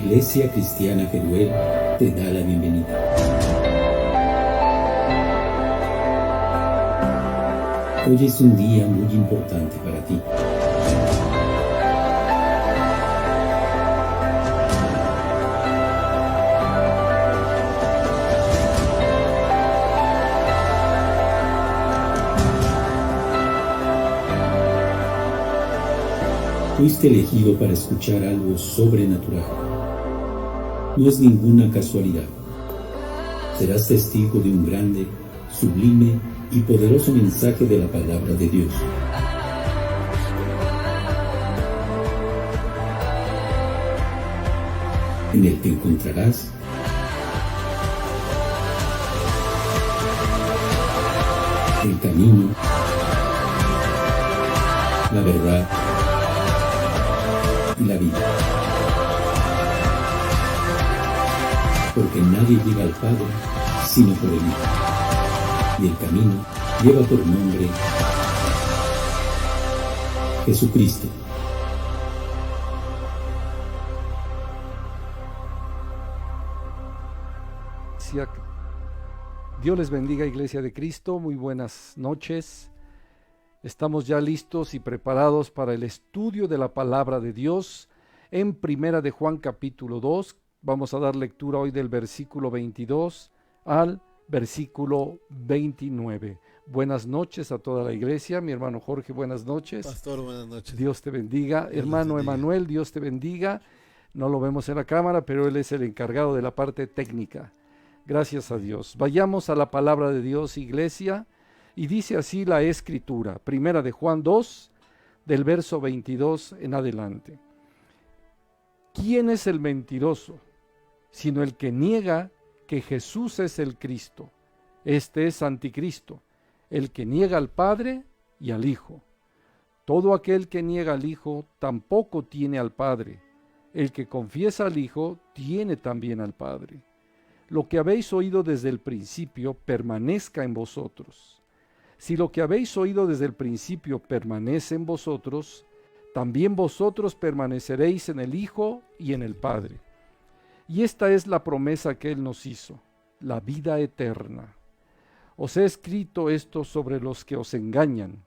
Iglesia Cristiana Jeruel te da la bienvenida. Hoy es un día muy importante para ti. Fuiste elegido para escuchar algo sobrenatural. No es ninguna casualidad. Serás testigo de un grande, sublime y poderoso mensaje de la palabra de Dios. En el que encontrarás el camino, la verdad y la vida. Porque nadie llega al Padre sino por el Hijo. Y el camino lleva por nombre Jesucristo. Dios les bendiga, Iglesia de Cristo. Muy buenas noches. Estamos ya listos y preparados para el estudio de la palabra de Dios en Primera de Juan capítulo 2. Vamos a dar lectura hoy del versículo 22 al versículo 29. Buenas noches a toda la iglesia. Mi hermano Jorge, buenas noches. Pastor, buenas noches. Dios te bendiga. Dios Hermano bendiga. Emanuel, Dios te bendiga. No lo vemos en la cámara, pero él es el encargado de la parte técnica. Gracias a Dios. Vayamos a la palabra de Dios, iglesia. Y dice así la Escritura, Primera de Juan 2, del verso 22 en adelante. ¿Quién es el mentiroso? Sino el que niega que Jesús es el Cristo. Este es anticristo, el que niega al Padre y al Hijo. Todo aquel que niega al Hijo tampoco tiene al Padre. El que confiesa al Hijo tiene también al Padre. Lo que habéis oído desde el principio permanezca en vosotros. Si lo que habéis oído desde el principio permanece en vosotros, también vosotros permaneceréis en el Hijo y en el Padre. Y esta es la promesa que Él nos hizo, la vida eterna. Os he escrito esto sobre los que os engañan,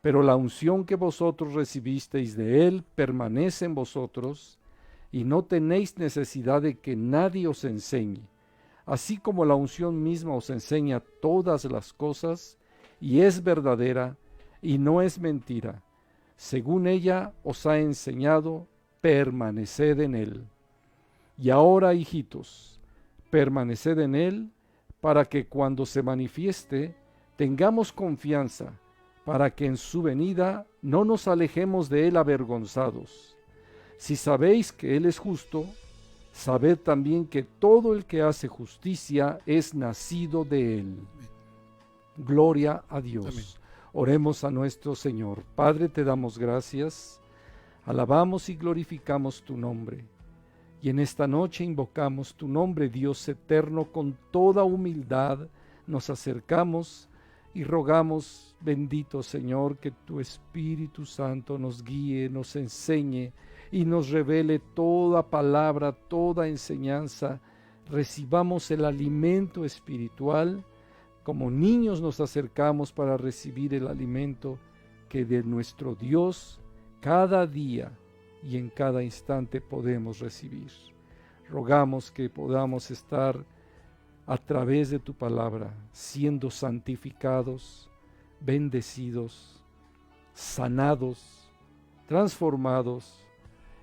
pero la unción que vosotros recibisteis de Él permanece en vosotros, y no tenéis necesidad de que nadie os enseñe, así como la unción misma os enseña todas las cosas, y es verdadera y no es mentira. Según ella os ha enseñado, permaneced en Él. Y ahora, hijitos, permaneced en Él, para que cuando se manifieste, tengamos confianza, para que en su venida no nos alejemos de Él avergonzados. Si sabéis que Él es justo, sabed también que todo el que hace justicia es nacido de Él. Gloria a Dios. Amén. Oremos a nuestro Señor. Padre, te damos gracias, alabamos y glorificamos tu nombre. Y en esta noche invocamos tu nombre, Dios eterno, con toda humildad nos acercamos y rogamos, bendito Señor, que tu Espíritu Santo nos guíe, nos enseñe y nos revele toda palabra, toda enseñanza. Recibamos el alimento espiritual. Como niños nos acercamos para recibir el alimento que de nuestro Dios cada día y en cada instante podemos recibir. Rogamos que podamos estar a través de tu palabra siendo santificados, bendecidos, sanados, transformados,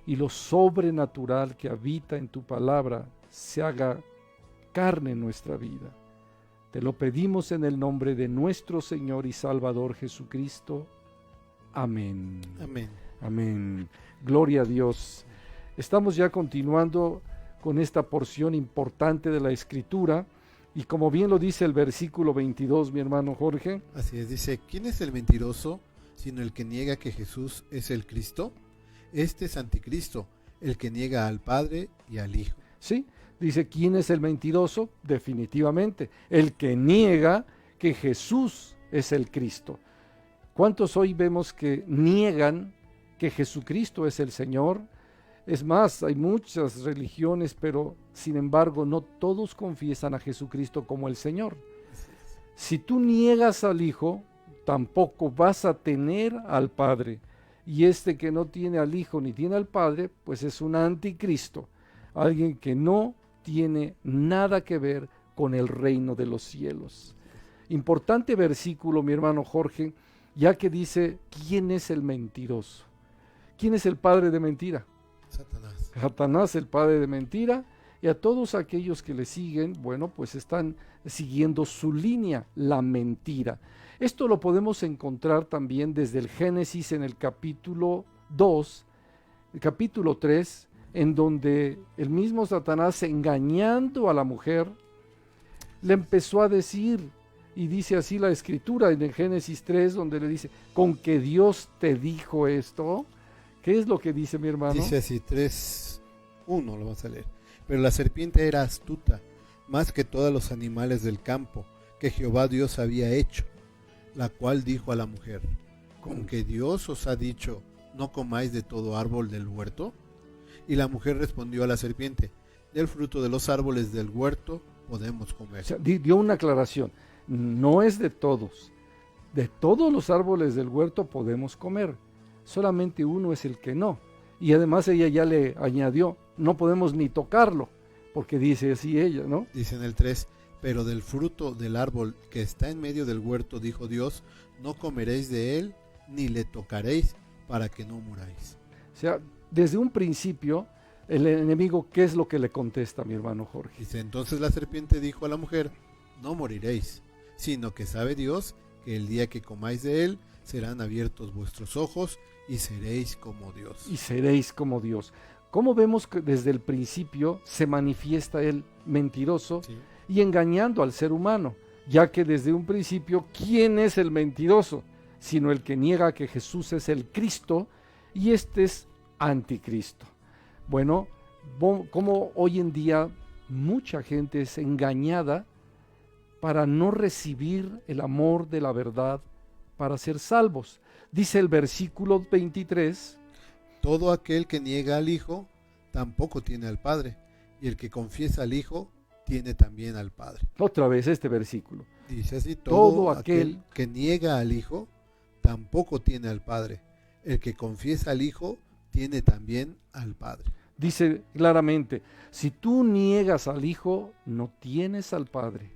y lo sobrenatural que habita en tu palabra se haga carne en nuestra vida. Te lo pedimos en el nombre de nuestro Señor y Salvador Jesucristo. Amén. Amén. Amén. Gloria a Dios. Estamos ya continuando con esta porción importante de la Escritura, y como bien lo dice el versículo 22, mi hermano Jorge. Así es, dice, ¿quién es el mentiroso sino el que niega que Jesús es el Cristo? Este es anticristo, el que niega al Padre y al Hijo. Sí, dice, ¿quién es el mentiroso? Definitivamente, el que niega que Jesús es el Cristo. ¿Cuántos hoy vemos que niegan que Jesucristo es el Señor? Es más, hay muchas religiones, pero sin embargo no todos confiesan a Jesucristo como el Señor. Si tú niegas al Hijo, tampoco vas a tener al Padre. Y este que no tiene al Hijo ni tiene al Padre, pues es un anticristo, alguien que no tiene nada que ver con el reino de los cielos. Importante versículo, mi hermano Jorge, ya que dice, ¿quién es el mentiroso? ¿Quién es el padre de mentira? Satanás. Satanás, el padre de mentira, y a todos aquellos que le siguen, bueno, pues están siguiendo su línea, la mentira. Esto lo podemos encontrar también desde el Génesis en el capítulo 2, el capítulo 3, en donde el mismo Satanás, engañando a la mujer, le empezó a decir, y dice así la escritura en el Génesis 3, donde le dice, ¿con que Dios te dijo esto? ¿Qué es lo que dice, mi hermano? Dice así, 3:1 lo vas a leer. Pero la serpiente era astuta, más que todos los animales del campo, que Jehová Dios había hecho, la cual dijo a la mujer, ¿con que Dios os ha dicho, no comáis de todo árbol del huerto? Y la mujer respondió a la serpiente, del fruto de los árboles del huerto podemos comer. O sea, dio una aclaración, no es de todos los árboles del huerto podemos comer, solamente uno es el que no. Y además ella ya le añadió, no podemos ni tocarlo, porque dice así ella, ¿no? Dice en el 3, pero del fruto del árbol que está en medio del huerto, dijo Dios, no comeréis de él, ni le tocaréis, para que no muráis. O sea, desde un principio, el enemigo, ¿qué es lo que le contesta, mi hermano Jorge? Dice, entonces la serpiente dijo a la mujer, no moriréis, sino que sabe Dios que el día que comáis de él, serán abiertos vuestros ojos y seréis como Dios. Y seréis como Dios. ¿Cómo vemos que desde el principio se manifiesta el mentiroso? Sí. Y engañando al ser humano, ya que desde un principio, ¿quién es el mentiroso? Sino el que niega que Jesús es el Cristo, y este es anticristo. Bueno, como hoy en día mucha gente es engañada para no recibir el amor de la verdad, para ser salvos. Dice el versículo 23, todo aquel que niega al Hijo, tampoco tiene al Padre, y el que confiesa al Hijo, tiene también al Padre. Otra vez este versículo. Dice así, todo aquel que niega al Hijo, tampoco tiene al Padre. El que confiesa al Hijo, tiene también al Padre. Dice claramente, si tú niegas al Hijo, no tienes al Padre.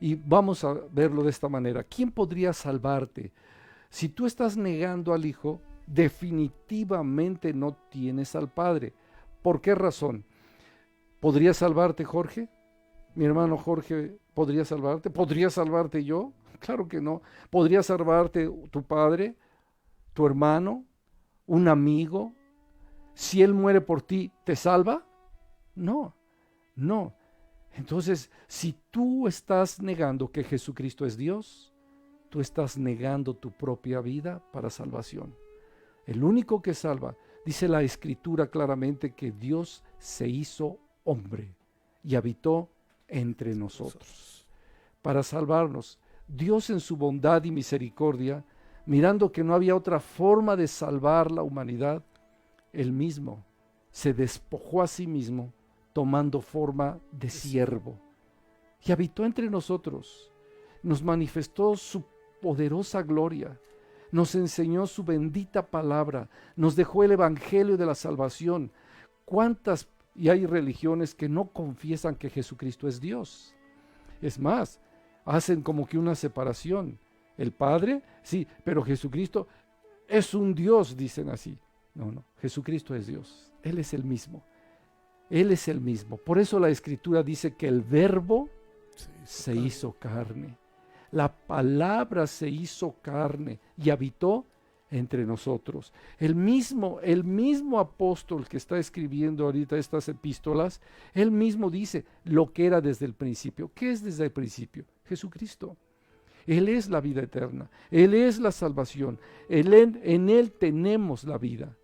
Y vamos a verlo de esta manera. ¿Quién podría salvarte? Si tú estás negando al Hijo, definitivamente no tienes al Padre. ¿Por qué razón? ¿Podría salvarte Jorge? Mi hermano Jorge, ¿podría salvarte? ¿Podría salvarte yo? Claro que no. ¿Podría salvarte tu padre, tu hermano, un amigo? Si él muere por ti, ¿te salva? No, no. Entonces, si tú estás negando que Jesucristo es Dios, tú estás negando tu propia vida para salvación. El único que salva, dice la Escritura claramente, que Dios se hizo hombre y habitó entre nosotros. Para salvarnos, Dios en su bondad y misericordia, mirando que no había otra forma de salvar la humanidad, Él mismo se despojó a sí mismo, tomando forma de siervo, y habitó entre nosotros, nos manifestó su poderosa gloria, nos enseñó su bendita palabra, nos dejó el evangelio de la salvación. ¿Cuántas y hay religiones que no confiesan que Jesucristo es Dios? Es más, hacen como que una separación. El Padre, sí, pero Jesucristo es un Dios, dicen así. No, Jesucristo es Dios, Él es el mismo. Él es el mismo. Por eso la Escritura dice que el Verbo se hizo carne. La palabra se hizo carne y habitó entre nosotros. El mismo apóstol que está escribiendo ahorita estas epístolas, él mismo dice lo que era desde el principio. ¿Qué es desde el principio? Jesucristo. Él es la vida eterna. Él es la salvación. En Él tenemos la vida.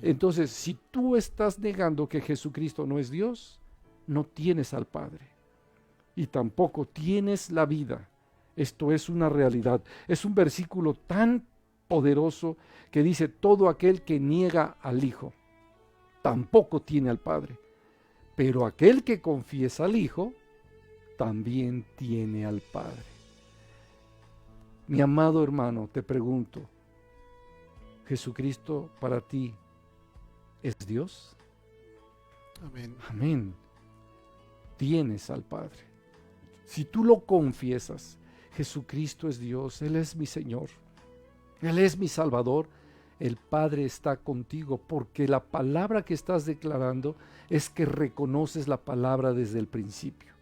Entonces, si tú estás negando que Jesucristo no es Dios, no tienes al Padre y tampoco tienes la vida. Esto es una realidad. Es un versículo tan poderoso que dice, todo aquel que niega al Hijo. tampoco tiene al Padre. Pero aquel que confiesa al Hijo, también tiene al Padre. Mi amado hermano, te pregunto, ¿Jesucristo para ti es Dios? Amén. Amén. Tienes al Padre. Si tú lo confiesas, Jesucristo es Dios, Él es mi Señor, Él es mi Salvador, el Padre está contigo, porque la palabra que estás declarando es que reconoces la palabra desde el principio.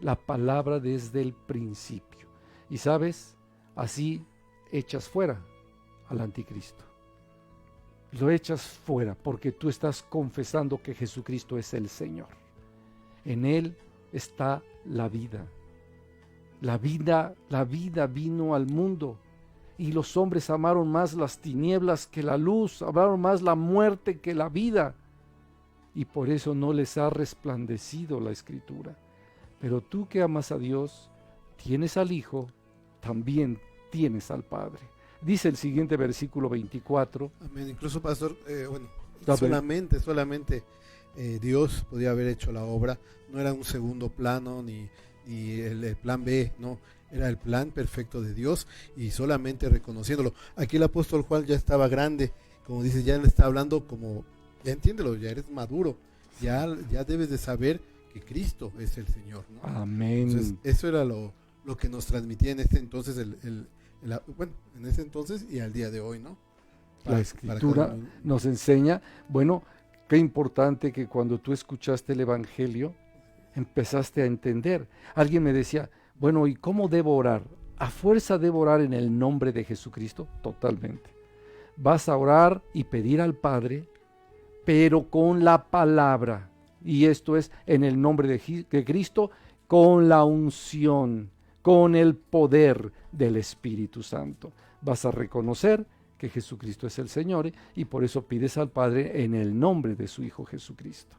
La palabra desde el principio. Y sabes, así echas fuera al anticristo. Lo echas fuera porque tú estás confesando que Jesucristo es el Señor. En Él está la vida. La vida vino al mundo y los hombres amaron más las tinieblas que la luz, amaron más la muerte que la vida. Y por eso no les ha resplandecido la Escritura. Pero tú que amas a Dios, tienes al Hijo, también tienes al Padre. Dice el siguiente versículo 24. Amén. Incluso, pastor, solamente Dios podía haber hecho la obra. No era un segundo plano ni el plan B, no. Era el plan perfecto de Dios y solamente reconociéndolo. Aquí el apóstol Juan ya estaba grande, como dice, ya le está hablando como, ya entiéndelo, ya eres maduro, ya debes de saber que Cristo es el Señor, ¿no? Amén. Entonces, eso era lo que nos transmitía en este entonces, en ese entonces y al día de hoy, ¿no? La Escritura nos enseña, bueno, qué importante que cuando tú escuchaste el Evangelio, empezaste a entender. Alguien me decía, bueno, ¿y cómo debo orar? ¿A fuerza debo orar en el nombre de Jesucristo? Totalmente. Vas a orar y pedir al Padre, pero con la palabra. Y esto es en el nombre de Cristo, con la unción, con el poder del Espíritu Santo. Vas a reconocer que Jesucristo es el Señor y por eso pides al Padre en el nombre de su Hijo Jesucristo.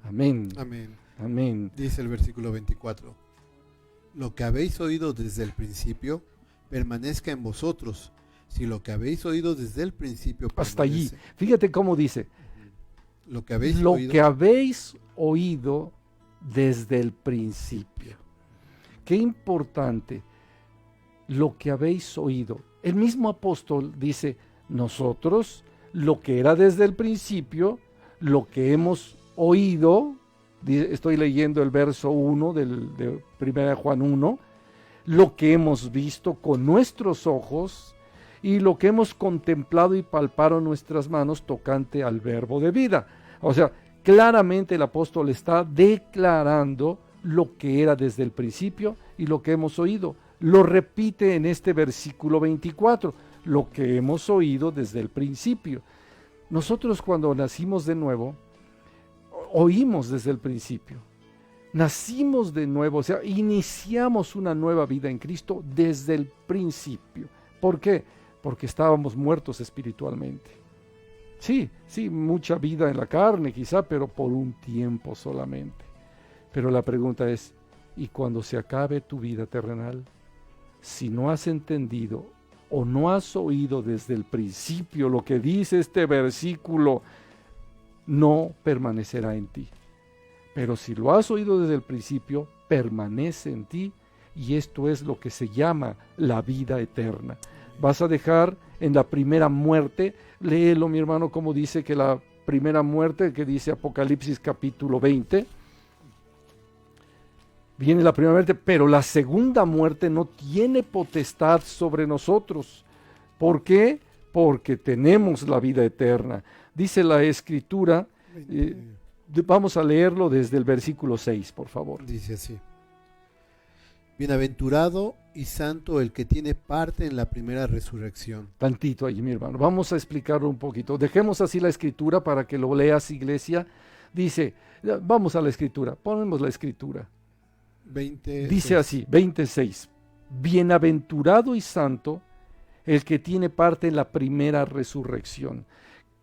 Amén. Amén. Amén. Dice el versículo 24. Lo que habéis oído desde el principio, permanezca en vosotros. Si lo que habéis oído desde el principio permanece. Hasta allí. Fíjate cómo dice. Lo que habéis oído desde el principio. Qué importante. Lo que habéis oído. El mismo apóstol dice, nosotros, lo que era desde el principio, lo que hemos oído, estoy leyendo el verso 1 de 1 Juan 1, lo que hemos visto con nuestros ojos y lo que hemos contemplado y palpado nuestras manos tocante al verbo de vida. O sea, claramente el apóstol está declarando lo que era desde el principio y lo que hemos oído. Lo repite en este versículo 24, lo que hemos oído desde el principio. Nosotros cuando nacimos de nuevo, oímos desde el principio. Nacimos de nuevo, o sea, iniciamos una nueva vida en Cristo desde el principio. ¿Por qué? Porque estábamos muertos espiritualmente. Sí, mucha vida en la carne quizá, pero por un tiempo solamente. Pero la pregunta es, ¿y cuando se acabe tu vida terrenal? Si no has entendido o no has oído desde el principio lo que dice este versículo, no permanecerá en ti. Pero si lo has oído desde el principio, permanece en ti y esto es lo que se llama la vida eterna. Vas a dejar en la primera muerte, léelo mi hermano como dice que la primera muerte, que dice Apocalipsis capítulo 20, viene la primera muerte, pero la segunda muerte no tiene potestad sobre nosotros. ¿Por qué? Porque tenemos la vida eterna. Dice la Escritura, vamos a leerlo desde el versículo 6, por favor. Dice así. Bienaventurado y santo el que tiene parte en la primera resurrección. Tantito ahí, mi hermano. Vamos a explicarlo un poquito. Dejemos así la Escritura para que lo leas, iglesia. Dice, vamos a la Escritura, ponemos la Escritura. 26. Dice así, 26. Bienaventurado y santo el que tiene parte en la primera resurrección.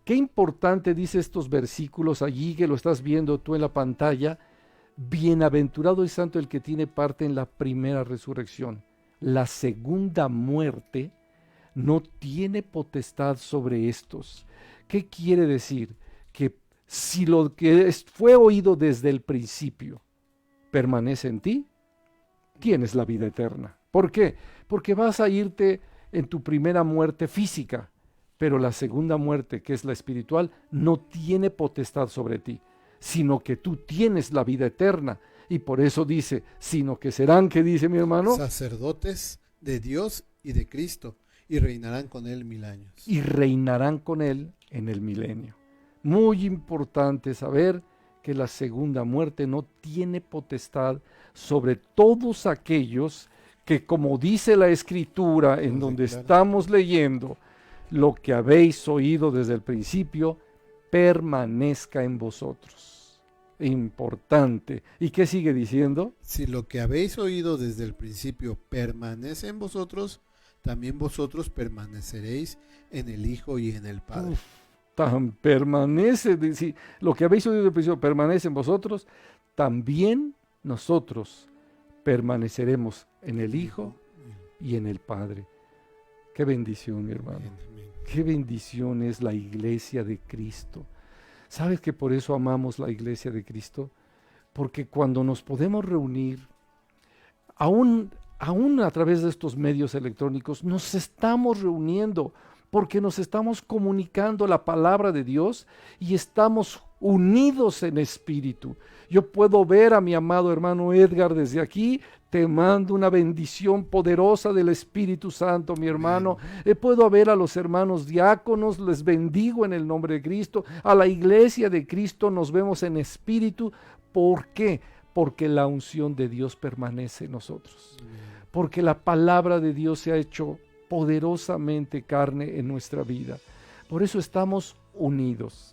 Qué importante dice estos versículos allí que lo estás viendo tú en la pantalla. Bienaventurado y santo el que tiene parte en la primera resurrección. La segunda muerte no tiene potestad sobre estos. ¿Qué quiere decir? Que si lo que fue oído desde el principio permanece en ti, tienes la vida eterna. ¿Por qué? Porque vas a irte en tu primera muerte física, pero la segunda muerte, que es la espiritual, no tiene potestad sobre ti, sino que tú tienes la vida eterna. Y por eso dice, sino que serán, ¿qué dice mi hermano? Sacerdotes de Dios y de Cristo, y reinarán con él 1000 años. Y reinarán con él en el milenio. Muy importante saber que la segunda muerte no tiene potestad sobre todos aquellos que, como dice la Escritura, en donde estamos leyendo, lo que habéis oído desde el principio, permanezca en vosotros. Importante. ¿Y qué sigue diciendo? Si lo que habéis oído desde el principio permanece en vosotros, también vosotros permaneceréis en el Hijo y en el Padre. Tan permanece, si lo que habéis oído desde el principio permanece en vosotros, también nosotros permaneceremos en el Hijo y en el Padre. Qué bendición, mi hermano. Qué bendición es la iglesia de Cristo. ¿Sabes que por eso amamos la iglesia de Cristo? Porque cuando nos podemos reunir, aún a través de estos medios electrónicos, nos estamos reuniendo porque nos estamos comunicando la palabra de Dios y estamos unidos en espíritu. Yo puedo ver a mi amado hermano Edgar desde aquí. Te mando una bendición poderosa del Espíritu Santo, mi hermano. Puedo ver a los hermanos diáconos, les bendigo en el nombre de Cristo. A la iglesia de Cristo nos vemos en espíritu. ¿Por qué? Porque la unción de Dios permanece en nosotros. Porque la palabra de Dios se ha hecho poderosamente carne en nuestra vida. Por eso estamos unidos.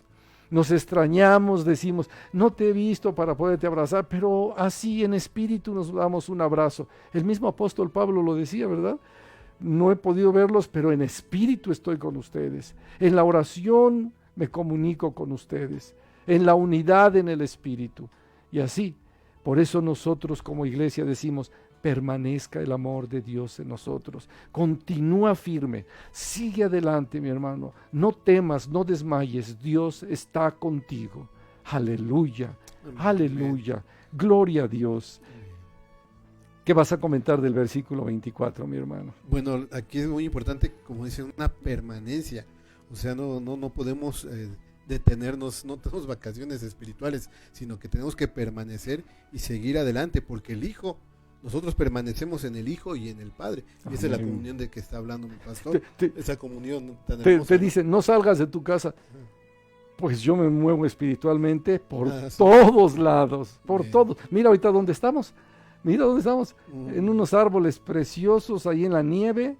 Nos extrañamos, decimos, no te he visto para poderte abrazar, pero así en espíritu nos damos un abrazo. El mismo apóstol Pablo lo decía, ¿verdad? No he podido verlos, pero en espíritu estoy con ustedes. En la oración me comunico con ustedes. En la unidad en el espíritu. Y así, por eso nosotros como iglesia decimos, permanezca el amor de Dios en nosotros. Continúa firme, sigue adelante, mi hermano. No temas, no desmayes, Dios está contigo. Aleluya, aleluya, gloria a Dios. ¿Qué vas a comentar del versículo 24, mi hermano? Bueno, aquí es muy importante, como dicen, una permanencia. O sea, no podemos detenernos, no tenemos vacaciones espirituales, sino que tenemos que permanecer y seguir adelante, porque el Hijo, nosotros permanecemos en el Hijo y en el Padre. Y esa es la comunión de que está hablando mi pastor. Esa comunión tan hermosa. Te dicen, no salgas de tu casa. Pues yo me muevo espiritualmente por todos lados, por todos. Mira ahorita dónde estamos. Mira dónde estamos. En unos árboles preciosos ahí en la nieve.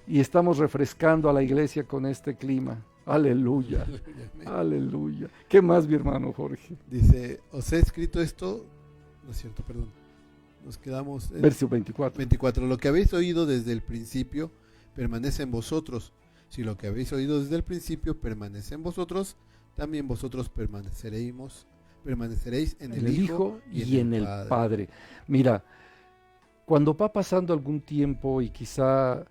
Y estamos refrescando a la iglesia con este clima. Aleluya. Aleluya. ¿Qué más, mi hermano Jorge? Dice, os he escrito esto. No es cierto, perdón. Nos quedamos en Versículo 24. 24. Lo que habéis oído desde el principio permanece en vosotros. Si lo que habéis oído desde el principio permanece en vosotros, también vosotros permaneceréis en el Hijo y en el Padre. Mira, cuando va pasando algún tiempo y quizá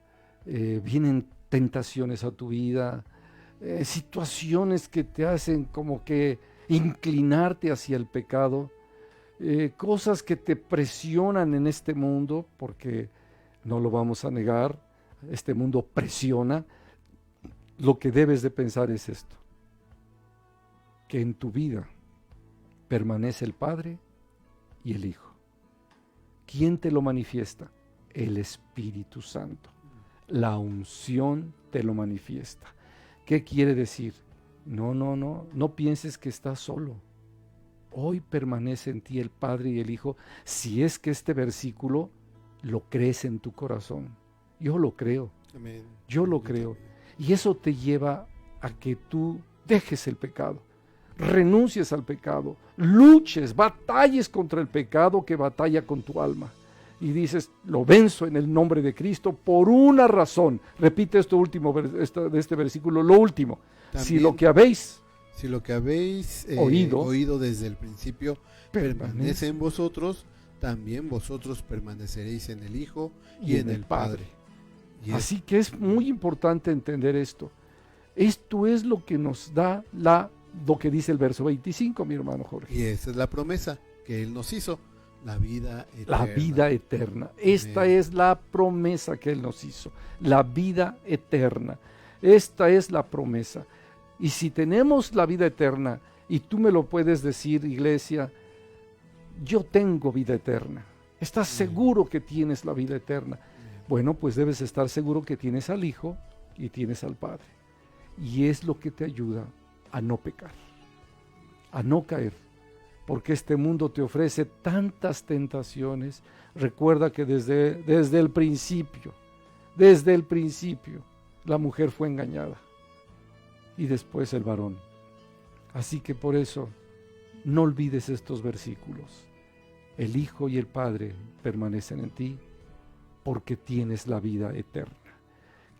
vienen tentaciones a tu vida, situaciones que te hacen como que inclinarte hacia el pecado, cosas que te presionan en este mundo, porque no lo vamos a negar, este mundo presiona. Lo que debes de pensar es esto, que en tu vida permanece el Padre y el Hijo. ¿Quién te lo manifiesta? El Espíritu Santo. La unción te lo manifiesta. ¿Qué quiere decir? No pienses que estás solo. Hoy permanece en ti el Padre y el Hijo, si es que este versículo lo crees en tu corazón. Yo lo creo. Amén. Yo lo creo. Y eso te lleva a que tú dejes el pecado, renuncies al pecado, luches, batalles contra el pecado que batalla con tu alma. Y dices, lo venzo en el nombre de Cristo por una razón. Repite esto último de este versículo, lo último. También, si lo que habéis oído desde el principio permanece en vosotros, también vosotros permaneceréis en el Hijo y en el Padre. Así que es muy importante entender esto. Esto es lo que nos da la lo que dice el verso 25, mi hermano Jorge. Y esa es la promesa que Él nos hizo, la vida eterna. La vida eterna. Esta es la promesa que Él nos hizo, la vida eterna. Esta es la promesa. Y si tenemos la vida eterna, y tú me lo puedes decir, iglesia, yo tengo vida eterna. ¿Estás seguro que tienes la vida eterna? Bueno, pues debes estar seguro que tienes al Hijo y tienes al Padre. Y es lo que te ayuda a no pecar, a no caer, porque este mundo te ofrece tantas tentaciones. Recuerda que desde el principio, la mujer fue engañada y después el varón. Así que por eso, no olvides estos versículos. El Hijo y el Padre permanecen en ti porque tienes la vida eterna.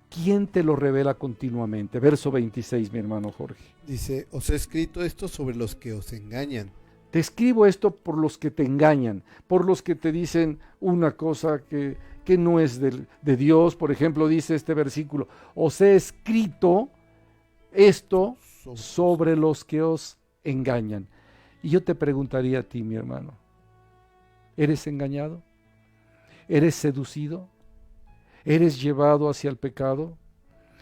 ¿Quién te lo revela continuamente? Verso 26, mi hermano Jorge. Dice, os he escrito esto sobre los que os engañan. Te escribo esto por los que te engañan, por los que te dicen una cosa que no es de Dios. Por ejemplo, dice este versículo, os he escrito esto sobre los que os engañan. Y yo te preguntaría a ti, mi hermano, ¿eres engañado? ¿Eres seducido? ¿Eres llevado hacia el pecado?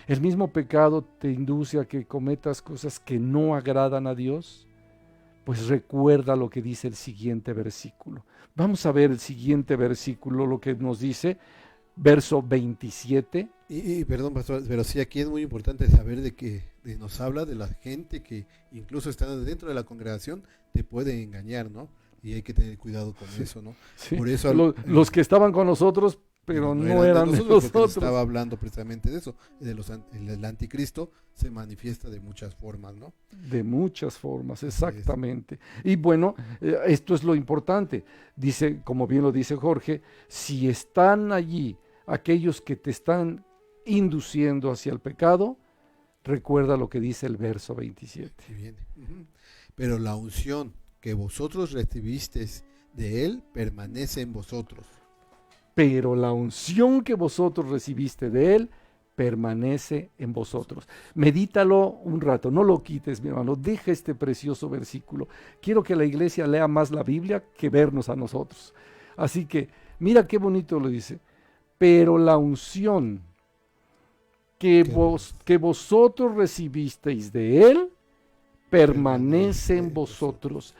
¿El mismo pecado te induce a que cometas cosas que no agradan a Dios? Pues recuerda lo que dice el siguiente versículo. Vamos a ver el siguiente versículo, lo que nos dice, verso 27. Y perdón, pastor, pero sí, aquí es muy importante saber de que nos habla de la gente que incluso estando dentro de la congregación te puede engañar, ¿no? Y hay que tener cuidado con eso, ¿no? Sí. Por eso los que estaban con nosotros, pero no eran de nosotros. Estaba hablando precisamente de eso, el anticristo se manifiesta de muchas formas, ¿no? De muchas formas, exactamente. Y bueno, esto es lo importante. Dice, como bien lo dice Jorge, si están allí aquellos que te están induciendo hacia el pecado, recuerda lo que dice el verso 27. Bien. Pero la unción que vosotros recibisteis de Él permanece en vosotros. Pero la unción que vosotros recibiste de Él permanece en vosotros. Medítalo un rato, no lo quites, mi hermano, deja este precioso versículo. Quiero que la iglesia lea más la Biblia que vernos a nosotros. Así que, mira qué bonito lo dice. Pero la unción que vosotros recibisteis de Él permanece en vosotros.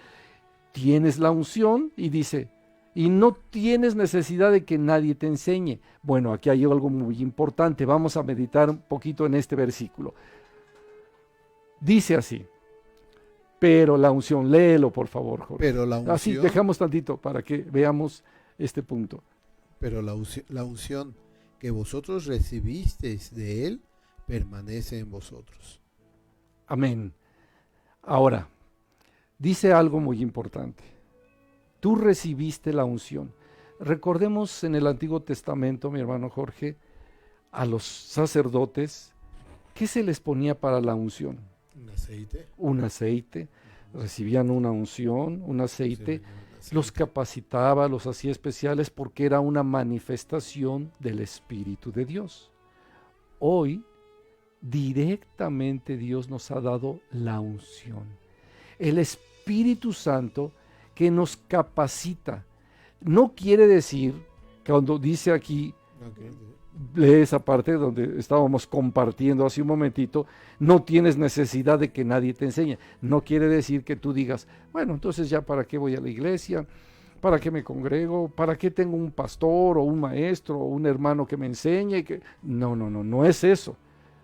Tienes la unción y dice, y no tienes necesidad de que nadie te enseñe. Bueno, aquí hay algo muy importante. Vamos a meditar un poquito en este versículo. Dice así, pero la unción, léelo por favor, Jorge. Pero la unción, así dejamos tantito para que veamos este punto. Pero la unción que vosotros recibisteis de Él permanece en vosotros. Amén. Ahora, dice algo muy importante. Tú recibiste la unción. Recordemos en el Antiguo Testamento, mi hermano Jorge, a los sacerdotes, ¿qué se les ponía para la unción? Un aceite. Un aceite. Recibían una unción, un aceite. Los capacitaba, los hacía especiales porque era una manifestación del Espíritu de Dios. Hoy, directamente Dios nos ha dado la unción. El Espíritu Santo que nos capacita. No quiere decir, que cuando dice aquí, lee esa parte donde estábamos compartiendo hace un momentito, no tienes necesidad de que nadie te enseñe. No quiere decir que tú digas, bueno, entonces ya para qué voy a la iglesia, para qué me congrego, para qué tengo un pastor o un maestro o un hermano que me enseñe. No es eso,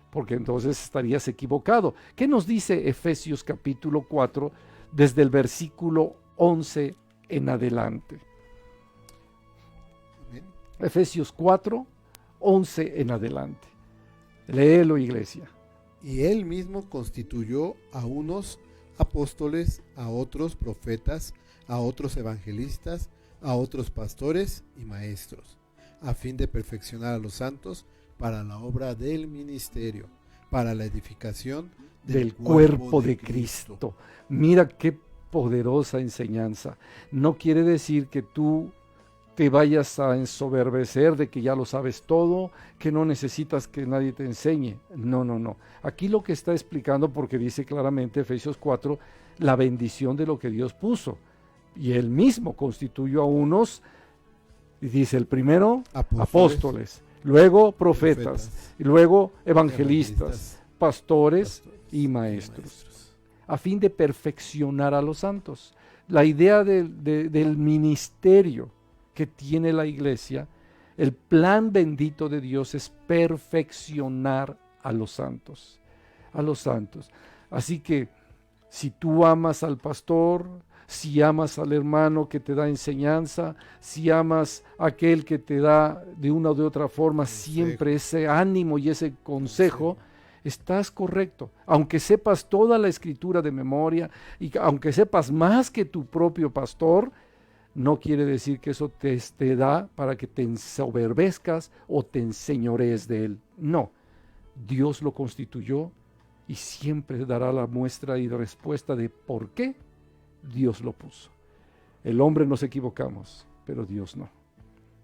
porque entonces estarías equivocado. ¿Qué nos dice Efesios capítulo 4 desde el versículo 11 en adelante? Amén. Efesios 4, 11 en adelante. Léelo, iglesia. Y Él mismo constituyó a unos apóstoles, a otros profetas, a otros evangelistas, a otros pastores y maestros, a fin de perfeccionar a los santos para la obra del ministerio, para la edificación del cuerpo de Cristo. Mira qué poderosa enseñanza. No quiere decir que tú te vayas a ensoberbecer de que ya lo sabes todo, que no necesitas que nadie te enseñe. No, no, no. Aquí lo que está explicando, porque dice claramente Efesios 4, la bendición de lo que Dios puso. Y él mismo constituyó a unos, y dice el primero, apóstoles, luego profetas, y luego evangelistas, pastores y maestros, a fin de perfeccionar a los santos. La idea del ministerio que tiene la iglesia, el plan bendito de Dios es perfeccionar a los santos, a los santos. Así que si tú amas al pastor, si amas al hermano que te da enseñanza, si amas a aquel que te da de una o de otra forma siempre ese ánimo y ese consejo, estás correcto. Aunque sepas toda la escritura de memoria y aunque sepas más que tu propio pastor, no quiere decir que eso te da para que te ensoberbezcas o te enseñorees de él. No, Dios lo constituyó y siempre dará la muestra y la respuesta de por qué Dios lo puso. El hombre nos equivocamos, pero Dios no.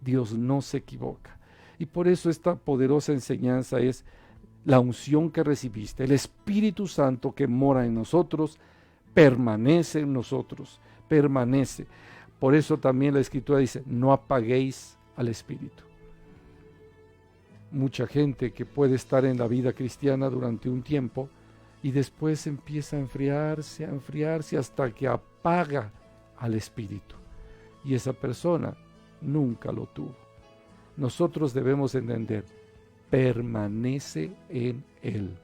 Dios no se equivoca. Y por eso esta poderosa enseñanza es la unción que recibiste, el Espíritu Santo que mora en nosotros, permanece en nosotros, permanece. Por eso también la Escritura dice, no apaguéis al Espíritu. Mucha gente que puede estar en la vida cristiana durante un tiempo y después empieza a enfriarse hasta que apaga al Espíritu. Y esa persona nunca lo tuvo. Nosotros debemos entender, permanece en Él.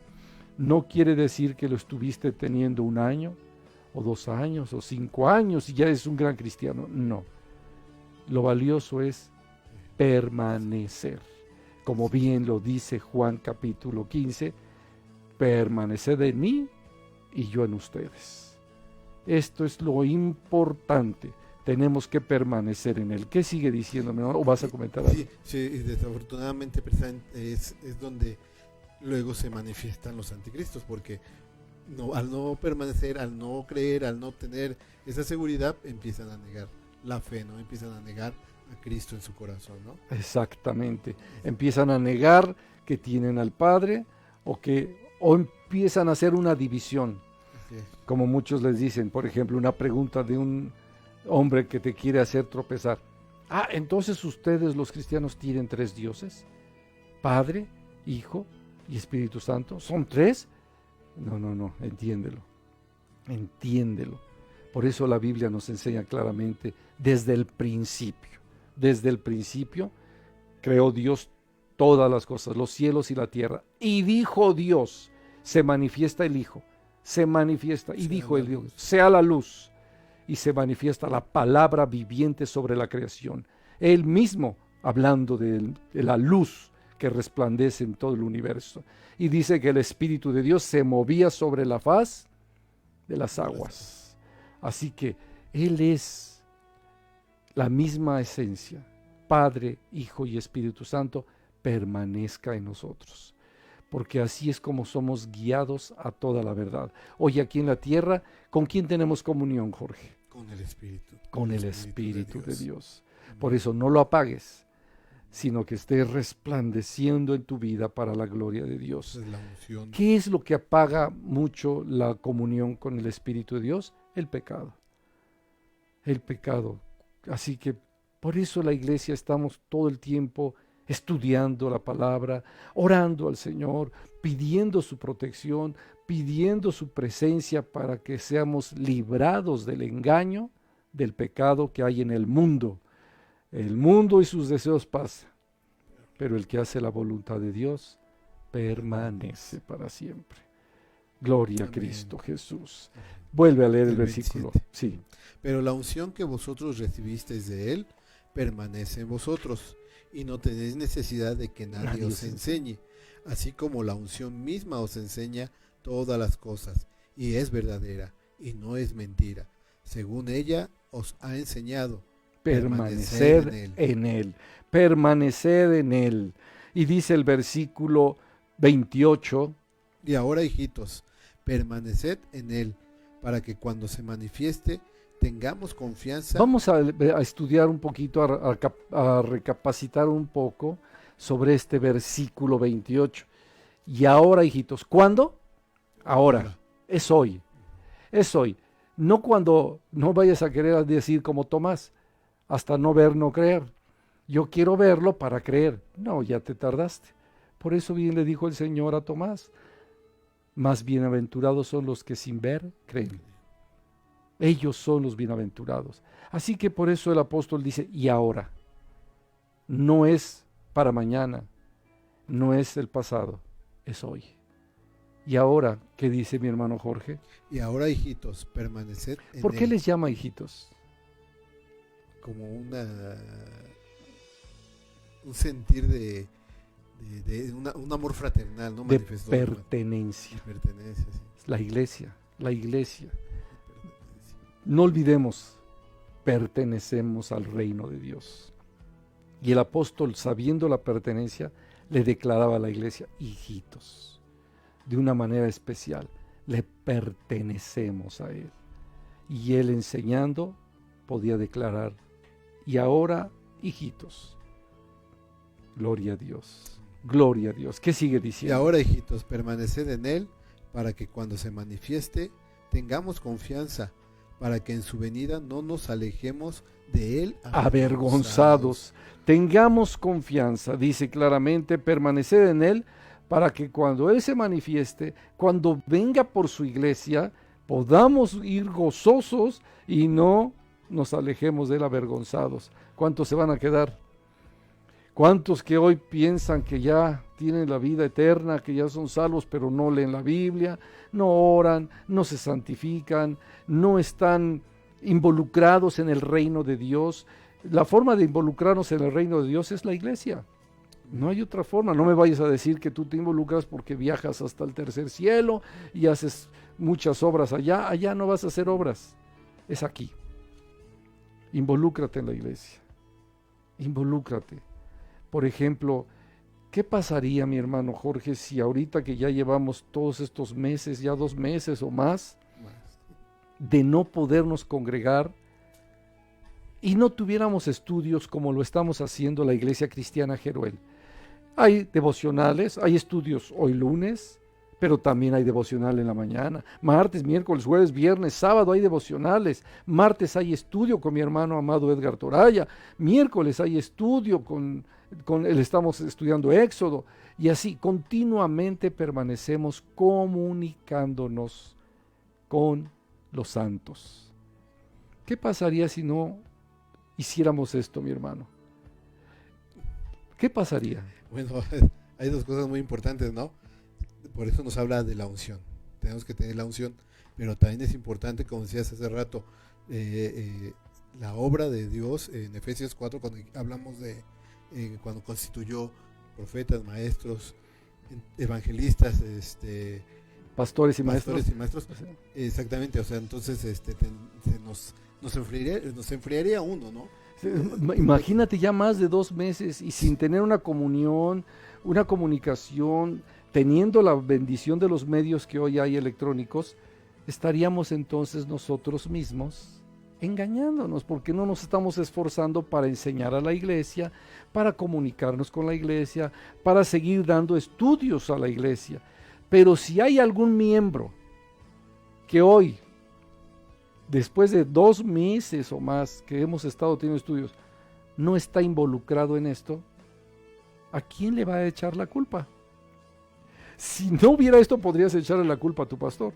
No quiere decir que lo estuviste teniendo 1 año, o 2 años, o 5 años, y ya es un gran cristiano. No. Lo valioso es permanecer. Como bien lo dice Juan capítulo 15, permaneced en mí y yo en ustedes. Esto es lo importante. Tenemos que permanecer en él. ¿Qué sigue diciéndome? ¿O vas a comentar algo? Sí, y desafortunadamente es donde luego se manifiestan los anticristos, porque al no permanecer, al no creer, al no tener esa seguridad, empiezan a negar la fe, ¿no? Empiezan a negar a Cristo en su corazón, ¿no? Exactamente. Empiezan a negar que tienen al Padre o empiezan a hacer una división. Como muchos les dicen, por ejemplo, una pregunta de un hombre que te quiere hacer tropezar. Entonces ustedes los cristianos tienen 3 dioses, Padre, Hijo y Espíritu Santo. ¿Son 3? No, entiéndelo. Por eso la Biblia nos enseña claramente desde el principio. Desde el principio creó Dios todas las cosas, los cielos y la tierra. Y dijo Dios, se manifiesta el Hijo, se manifiesta. Y dijo el Dios, sea la luz. Y se manifiesta la palabra viviente sobre la creación. Él mismo hablando de la luz que resplandece en todo el universo. Y dice que el Espíritu de Dios se movía sobre la faz de las aguas. Así que Él es la misma esencia. Padre, Hijo y Espíritu Santo permanezca en nosotros. Porque así es como somos guiados a toda la verdad. Hoy aquí en la tierra, ¿con quién tenemos comunión, Jorge? Con el Espíritu. Con el Espíritu de Dios. Por eso no lo apagues, sino que estés resplandeciendo en tu vida para la gloria de Dios. Es la unción. ¿Qué es lo que apaga mucho la comunión con el Espíritu de Dios? El pecado. El pecado. Así que por eso la iglesia estamos todo el tiempo estudiando la palabra, orando al Señor, pidiendo su protección, pidiendo su presencia para que seamos librados del engaño, del pecado que hay en el mundo. El mundo y sus deseos pasan, pero el que hace la voluntad de Dios permanece para siempre. Gloria a Cristo Jesús. Vuelve a leer el versículo. 27. Sí. Pero la unción que vosotros recibisteis de Él permanece en vosotros, y no tenéis necesidad de que nadie os enseñe, así como la unción misma os enseña todas las cosas, y es verdadera, y no es mentira. Según ella os ha enseñado, permanecer en Él. Permanecer en Él. Y dice el versículo 28. Y ahora, hijitos, permaneced en Él, para que cuando se manifieste tengamos confianza. Vamos a estudiar un poquito, a recapacitar un poco sobre este versículo 28. Y ahora, hijitos, ¿cuándo? Ahora, es hoy, es hoy. No cuando no vayas a querer decir como Tomás, hasta no ver, no creer. Yo quiero verlo para creer. No, ya te tardaste. Por eso bien le dijo el Señor a Tomás, más bienaventurados son los que sin ver creen. Ellos son los bienaventurados. Así que por eso el apóstol dice, y ahora. No es para mañana, no es el pasado, es hoy. Y ahora, ¿qué dice mi hermano Jorge? Y ahora, hijitos, permaneced en ¿Por qué él. les llama hijitos? Como un sentir de un amor fraternal, ¿no? De Manifestó pertenencia. de pertenencia, sí. La iglesia. Pertenencia. No olvidemos, pertenecemos al reino de Dios. Y el apóstol, sabiendo la pertenencia, le declaraba a la iglesia, hijitos, de una manera especial, le pertenecemos a él. Y él enseñando podía declarar, y ahora, hijitos, gloria a Dios, gloria a Dios. ¿Qué sigue Y diciendo? ahora, hijitos, permaneced en él, para que cuando se manifieste, tengamos confianza, para que en su venida no nos alejemos de él Avergonzados. Tengamos confianza, dice claramente, permaneced en él, para que cuando él se manifieste, cuando venga por su iglesia, podamos ir gozosos y no nos alejemos de él avergonzados. ¿Cuántos se van a quedar? ¿Cuántos que hoy piensan que ya tienen la vida eterna, que ya son salvos, pero no leen la Biblia, no oran, no se santifican, no están involucrados en el reino de Dios? La forma de involucrarnos en el reino de Dios es la iglesia. No hay otra forma. No me vayas a decir que tú te involucras porque viajas hasta el tercer cielo y haces muchas obras allá. Allá no vas a hacer obras. Es aquí. Involúcrate en la iglesia. Involúcrate. Por ejemplo, ¿qué pasaría, mi hermano Jorge, si ahorita que ya llevamos todos estos meses, ya 2 meses o más, de no podernos congregar y no tuviéramos estudios como lo estamos haciendo la Iglesia Cristiana Jeruel? Hay devocionales, hay estudios hoy lunes, pero también hay devocional en la mañana. Martes, miércoles, jueves, viernes, sábado hay devocionales. Martes hay estudio con mi hermano amado Edgar Toraya. Miércoles hay estudio con él, estamos estudiando Éxodo. Y así continuamente permanecemos comunicándonos con los santos. ¿Qué pasaría si no hiciéramos esto, mi hermano? ¿Qué pasaría? Bueno, hay 2 cosas muy importantes, ¿no? Por eso nos habla de la unción. Tenemos que tener la unción, pero también es importante, como decías hace rato, la obra de Dios en Efesios 4, cuando hablamos de cuando constituyó profetas, maestros, evangelistas, Pastores y maestros. Exactamente, o sea, entonces nos enfriaría uno, ¿no? Imagínate ya más de 2 meses y sin tener una comunión, una comunicación, teniendo la bendición de los medios que hoy hay electrónicos, estaríamos entonces nosotros mismos engañándonos, porque no nos estamos esforzando para enseñar a la iglesia, para comunicarnos con la iglesia, para seguir dando estudios a la iglesia. Pero si hay algún miembro que hoy, después de 2 meses o más que hemos estado teniendo estudios, no está involucrado en esto, ¿a quién le va a echar la culpa? Si no hubiera esto, podrías echarle la culpa a tu pastor.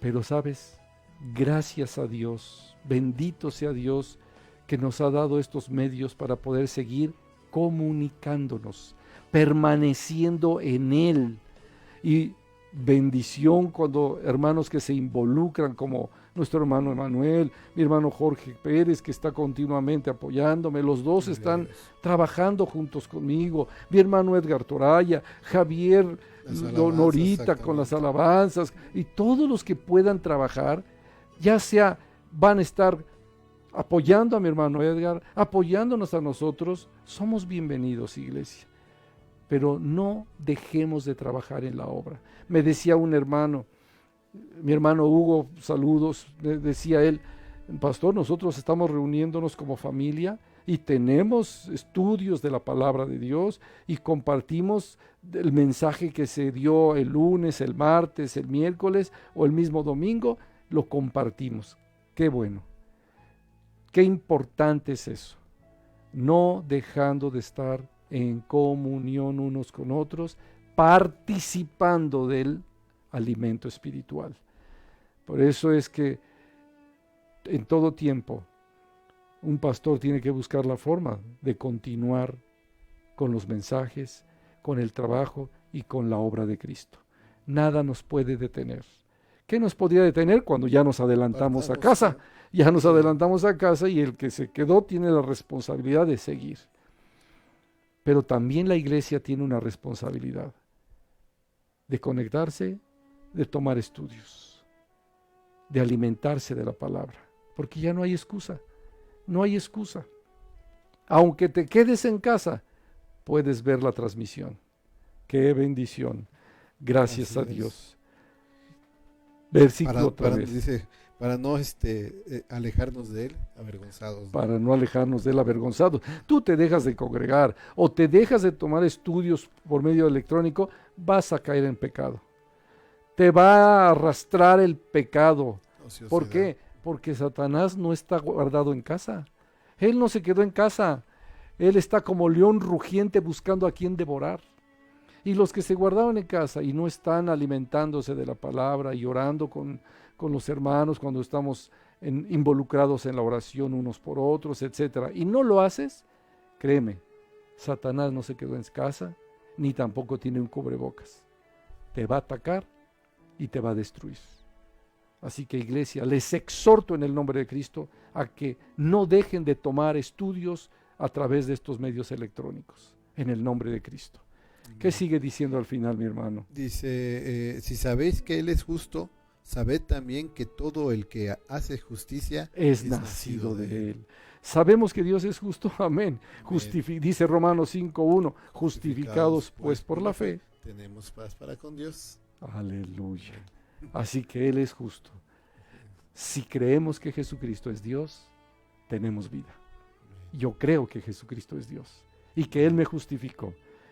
Pero sabes, gracias a Dios, bendito sea Dios, que nos ha dado estos medios para poder seguir comunicándonos, permaneciendo en Él. Y bendición cuando hermanos que se involucran, como nuestro hermano Emanuel, mi hermano Jorge Pérez, que está continuamente apoyándome, los 2 están trabajando juntos conmigo, mi hermano Edgar Toraya, Javier Norita con las alabanzas, y todos los que puedan trabajar, ya sea van a estar apoyando a mi hermano Edgar, apoyándonos a nosotros. Somos bienvenidos, iglesia, pero no dejemos de trabajar en la obra. Me decía un hermano, mi hermano Hugo, saludos, decía él, pastor, nosotros estamos reuniéndonos como familia y tenemos estudios de la palabra de Dios y compartimos el mensaje que se dio el lunes, el martes, el miércoles o el mismo domingo, lo compartimos. Qué bueno. Qué importante es eso. No dejando de estar en comunión unos con otros, participando del alimento espiritual. Por eso es que en todo tiempo un pastor tiene que buscar la forma de continuar con los mensajes, con el trabajo y con la obra de Cristo. Nada nos puede detener. ¿Qué nos podría detener? Cuando ya nos adelantamos a casa. Ya nos adelantamos a casa y el que se quedó tiene la responsabilidad de seguir. Pero también la iglesia tiene una responsabilidad de conectarse, de tomar estudios, de alimentarse de la palabra, porque ya no hay excusa, no hay excusa. Aunque te quedes en casa, puedes ver la transmisión. ¡Qué bendición! Gracias a Dios. Versículo otra vez. Dice, para no alejarnos de él avergonzados. Para no alejarnos de él avergonzados. Tú te dejas de congregar o te dejas de tomar estudios por medio electrónico, vas a caer en pecado. Te va a arrastrar el pecado. ¿Por qué? Porque Satanás no está guardado en casa. Él no se quedó en casa. Él está como león rugiente buscando a quien devorar. Y los que se guardaron en casa y no están alimentándose de la palabra y orando con los hermanos cuando estamos involucrados en la oración unos por otros, etcétera, y no lo haces, créeme, Satanás no se quedó en casa, ni tampoco tiene un cubrebocas. Te va a atacar y te va a destruir. Así que, iglesia, les exhorto en el nombre de Cristo a que no dejen de tomar estudios a través de estos medios electrónicos, en el nombre de Cristo. ¿Qué sigue diciendo al final, mi hermano? Dice, si sabéis que Él es justo, sabed también que todo el que hace justicia es nacido de Él. Sabemos que Dios es justo, amén. Dice Romanos 5:1, justificados pues por la fe, tenemos paz para con Dios. Aleluya. Así que Él es justo. Si creemos que Jesucristo es Dios, tenemos vida. Yo creo que Jesucristo es Dios y que Él me justificó.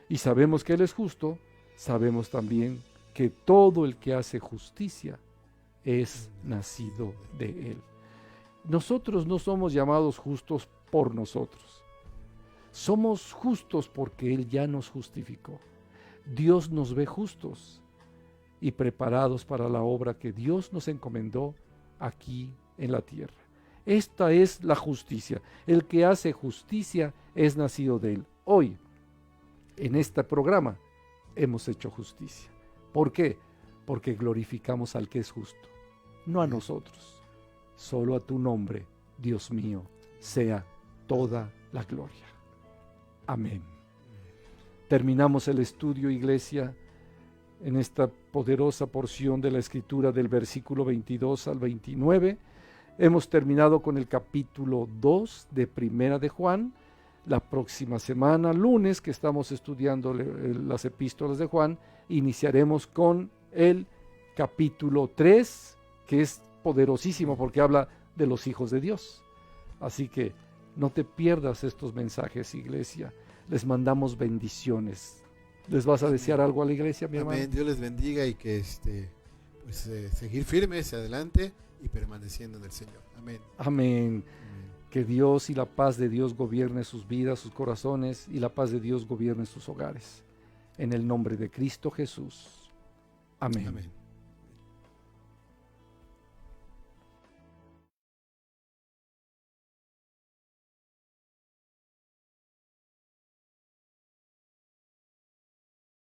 Y sabemos que Él es justo, sabemos también que todo el que hace justicia es nacido de Él. Nosotros no somos llamados justos por nosotros. Somos justos porque Él ya nos justificó. Dios nos ve justos y preparados para la obra que Dios nos encomendó aquí en la tierra. Esta es la justicia. El que hace justicia es nacido de Él. Hoy, en este programa, hemos hecho justicia. ¿Por qué? Porque glorificamos al que es justo, no a nosotros. Solo a tu nombre, Dios mío, sea toda la gloria. Amén. Terminamos el estudio, iglesia, en esta poderosa porción de la Escritura del versículo 22 al 29. Hemos terminado con el capítulo 2 de Primera de Juan. La próxima semana, lunes, que estamos estudiando las epístolas de Juan, iniciaremos con el capítulo 3, que es poderosísimo porque habla de los hijos de Dios. Así que no te pierdas estos mensajes, iglesia. Les mandamos bendiciones. ¿Les vas a desear algo a la iglesia, mi hermano? Amén. Dios les bendiga y que seguir firmes adelante y permaneciendo en el Señor. Amén. Amén. Que Dios y la paz de Dios gobierne sus vidas, sus corazones, y la paz de Dios gobierne sus hogares. En el nombre de Cristo Jesús. Amén. Amén.